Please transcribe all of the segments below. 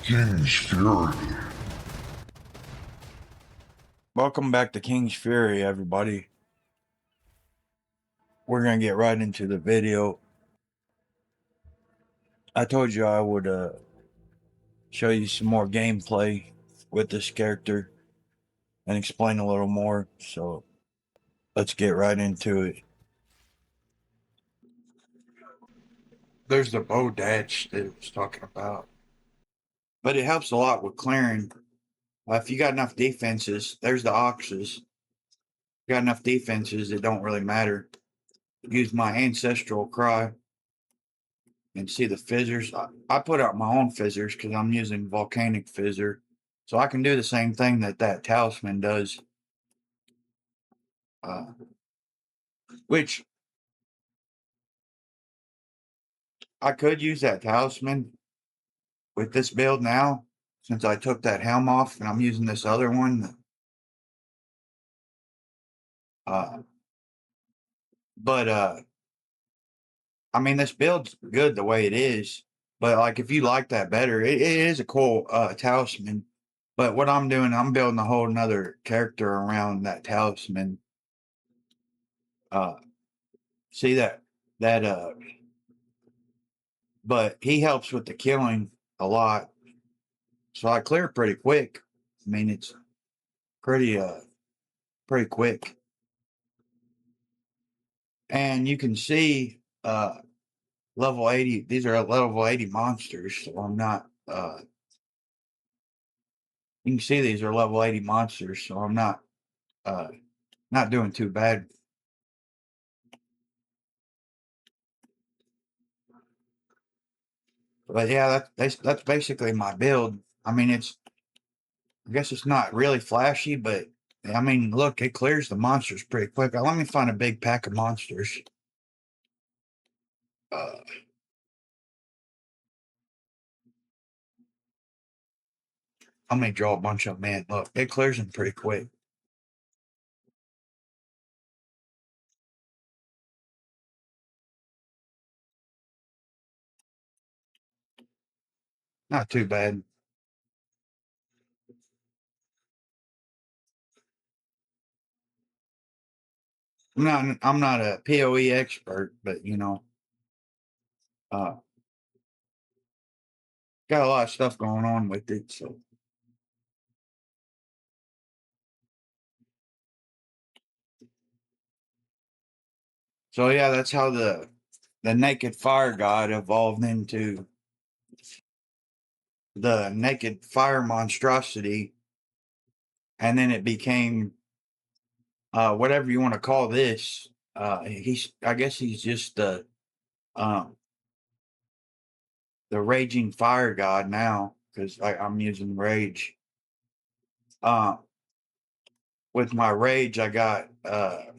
King's Fury. Welcome back to King's Fury, everybody. We're going to get right into the video. I told you I would show you some more gameplay with this character and explain a little more. So let's get right into it. There's the bow dash that it was talking about. But it helps a lot with clearing. If you got enough defenses, there's the oxes. Got enough defenses, it don't really matter. Use my ancestral cry and see the fizzers. I put out my own fizzers because I'm using volcanic fizzer. So I can do the same thing that talisman does. Which I could use that talisman with this build now, since I took that helm off and I'm using this other one. But I mean, this build's good the way it is. But like, if you like that better, it is a cool talisman. But what I'm doing, I'm building a whole nother character around that talisman. See that but he helps with the killing a lot. So I clear pretty quick. I mean, it's pretty quick. And you can see level 80, these are level 80 monsters, so I'm not you can see these are level 80 monsters, so I'm not doing too bad. But yeah, that's basically my build. I mean, I guess it's not really flashy, but I mean, look, it clears the monsters pretty quick. Let me find a big pack of monsters. Uh, I may draw a bunch of them in. Look, it clears them pretty quick. Not too bad. I'm not a PoE expert, but uh, got a lot of stuff going on with it. So yeah, that's how the naked fire god evolved into the naked fire monstrosity, and then it became whatever you want to call this. I guess he's just um, the raging fire god now because I'm using rage. Uh, with my rage, I got let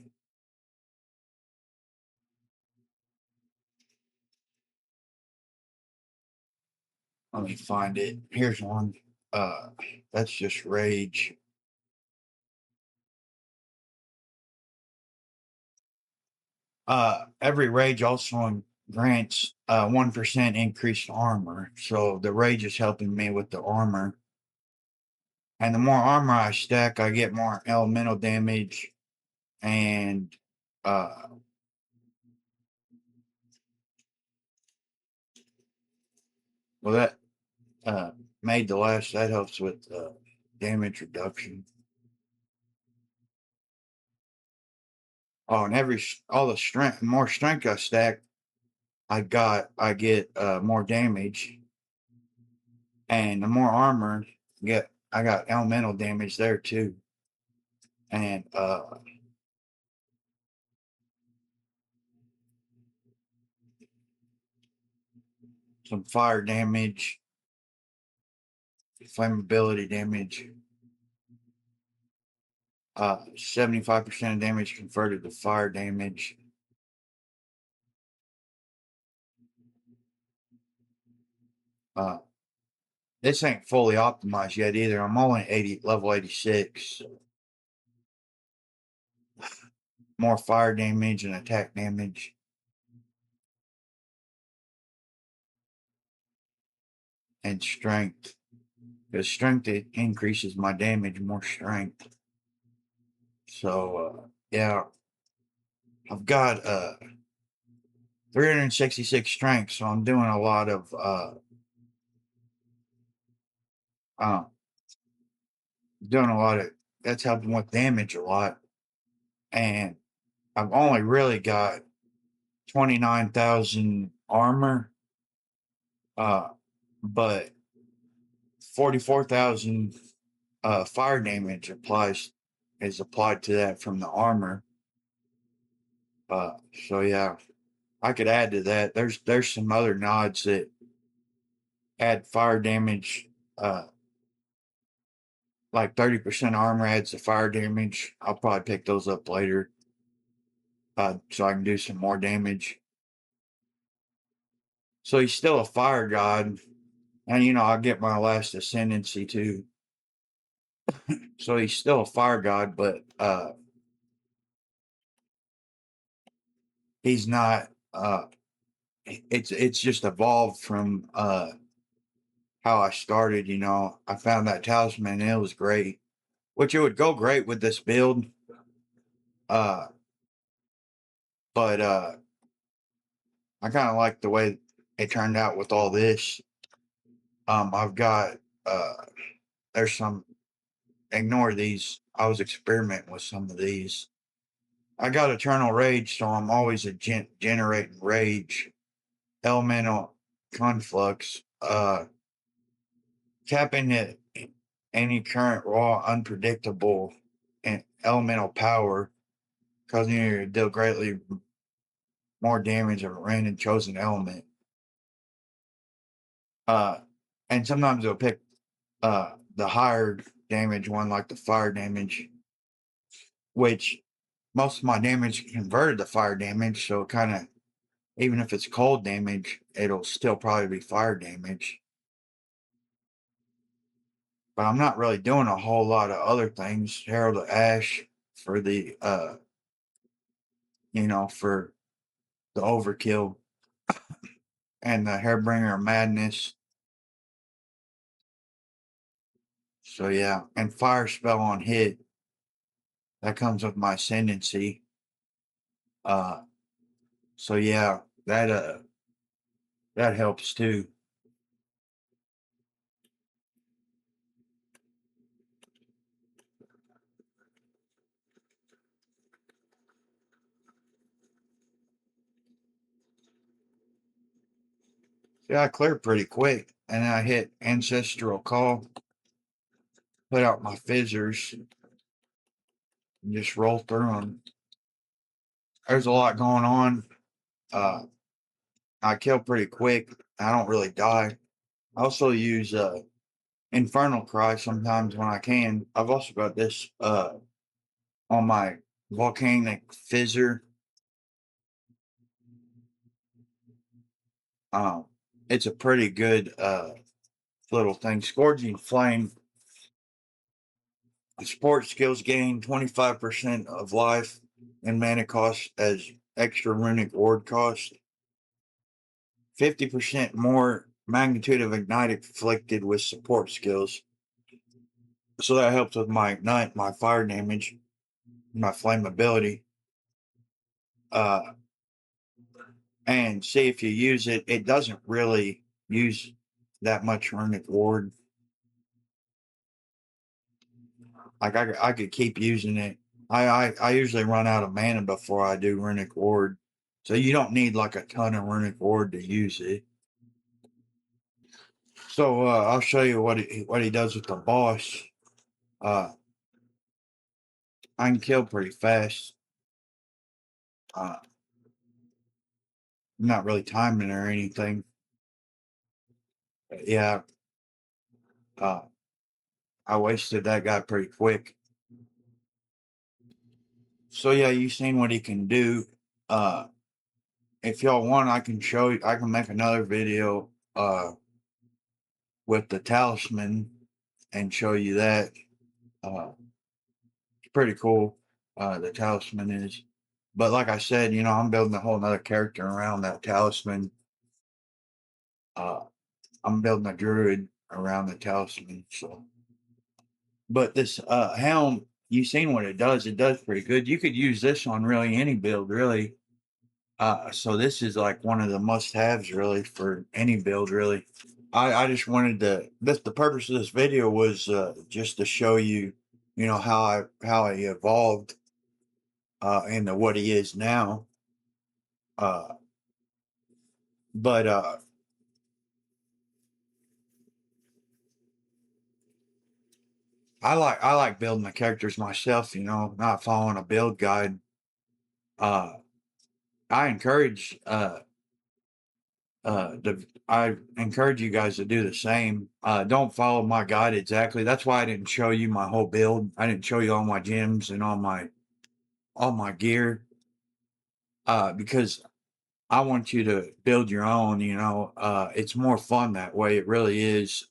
me find it. Here's one. Uh, that's just rage. Every rage also grants 1% increased armor. So the rage is helping me with the armor. And the more armor I stack, I get more elemental damage. And uh, well, that made the last. That helps with damage reduction. Oh, and all the strength, more strength I stack, I get more damage, and the more armor get, I got elemental damage there too, and some fire damage, flammability damage. 75% of damage converted to fire damage. Uh, this ain't fully optimized yet either. I'm only level 86. More fire damage and attack damage. And strength. Because strength, it increases my damage, more strength. So yeah, I've got 366 strength, so I'm doing a lot of uh doing a lot of that's helping with damage a lot. And I've only really got 29,000 armor, uh, but 44,000 fire damage is applied to that from the armor. So yeah, I could add to that. There's some other nods that add fire damage, like 30% armor adds the fire damage. I'll probably pick those up later, so I can do some more damage. So he's still a fire god, and I'll get my last ascendancy too. So he's still a fire god, but he's not. It's just evolved from how I started. I found that talisman and it was great, which it would go great with this build. Uh, but I kind of like the way it turned out with all this. I've got there's some. Ignore these. I was experimenting with some of these. I got Eternal Rage, so I'm always generating rage. Elemental Conflux. Tapping it any current raw, unpredictable, and elemental power, causing you to deal greatly more damage of a random chosen element. Uh, and sometimes it'll pick the higher damage one, like the fire damage, which most of my damage converted to fire damage. So it kind of, even if it's cold damage, it'll still probably be fire damage. But I'm not really doing a whole lot of other things. Herald of Ash for the for the overkill, and the Hairbringer of Madness. So yeah, and fire spell on hit, that comes with my ascendancy. Uh so yeah, that helps too. Yeah, I cleared pretty quick, and then I hit Ancestral Call, put out my fizzers, and just roll through them. There's a lot going on. Uh I kill pretty quick. I don't really die. I also use Infernal Cry sometimes when I can. I've also got this on my volcanic fizzer. Um, it's a pretty good little thing. Scourging Flame. Support skills gain 25% of life and mana cost as extra runic ward cost. 50% more magnitude of ignite inflicted with support skills. So that helps with my ignite, my fire damage, my flammability. And see, if you use it, it doesn't really use that much runic ward. Like I could keep using it. I usually run out of mana before I do runic ward, so you don't need like a ton of runic ward to use it. So I'll show you what he does with the boss. Uh, I can kill pretty fast. I'm not really timing or anything. But yeah, uh, I wasted that guy pretty quick. So yeah, you seen what he can do. Uh, if y'all want, I can show you. I can make another video with the talisman and show you that. Uh, it's pretty cool. The talisman is, but like I said, I'm building a whole other character around that talisman. Uh, I'm building a druid. around the talisman. So, but this helm, you seen what it does? It does pretty good. You could use this on really any build, really. So this is like one of the must-haves, really, for any build, really. I just wanted to. The purpose of this video was just to show you, how he evolved into what he is now. Uh, but I like building the characters myself. Not following a build guide. Uh, I encourage I encourage you guys to do the same. Don't follow my guide exactly. That's why I didn't show you my whole build. I didn't show you all my gems and all my gear. Because I want you to build your own. It's more fun that way. It really is.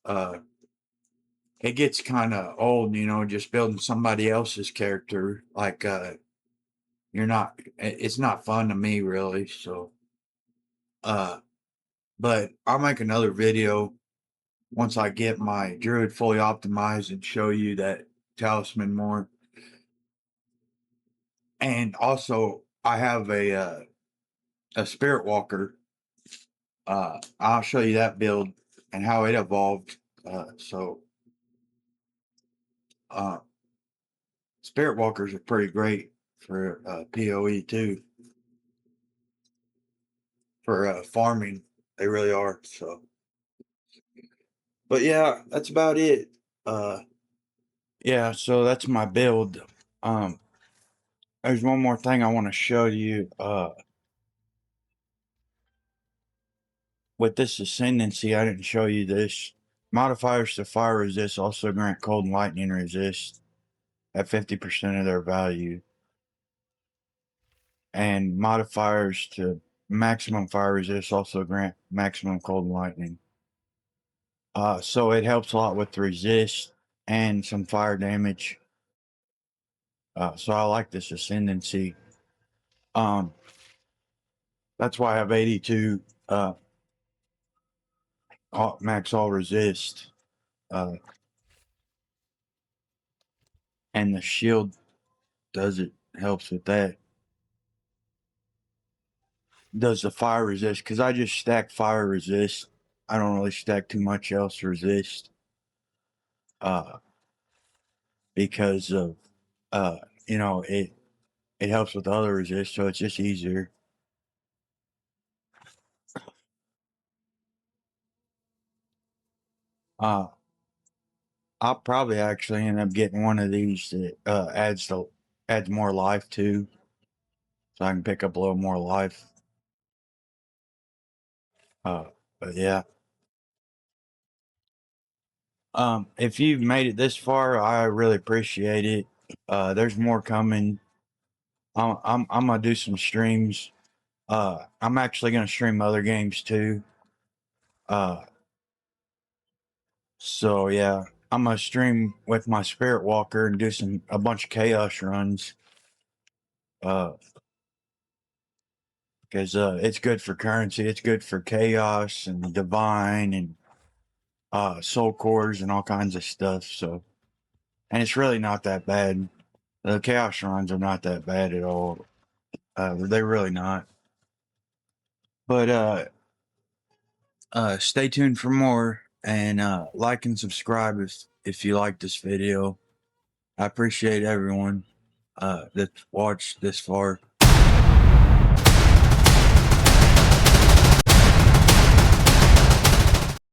It gets kind of old, just building somebody else's character. Like you're not. It's not fun to me, really. So, uh, but I'll make another video once I get my druid fully optimized and show you that talisman more. And also, I have a spirit walker. I'll show you that build and how it evolved. So, uh, spirit walkers are pretty great for PoE too. For farming, they really are. So, but yeah, that's about it. Yeah, so that's my build. Um, there's one more thing I want to show you. With this Ascendancy, I didn't show you this. Modifiers to fire resist also grant cold and lightning resist at 50% of their value. And modifiers to maximum fire resist also grant maximum cold and lightning. So it helps a lot with resist and some fire damage. So I like this Ascendancy. That's why I have 82 max all resist. And the shield helps with that. Does the fire resist? Because I just stack fire resist. I don't really stack too much else resist. Because of it helps with other resist, so it's just easier. Uh, I'll probably actually end up getting one of these that adds more life too, so I can pick up a little more life. But yeah. If you've made it this far, I really appreciate it. There's more coming. I'm gonna do some streams. I'm actually gonna stream other games too. Uh, so yeah, I'm gonna stream with my Spirit Walker and do a bunch of chaos runs. Because it's good for currency, it's good for chaos and divine and soul cores and all kinds of stuff. So, and it's really not that bad. The chaos runs are not that bad at all. They're really not. But stay tuned for more and like and subscribe if you like this video. I appreciate everyone that's watched this far.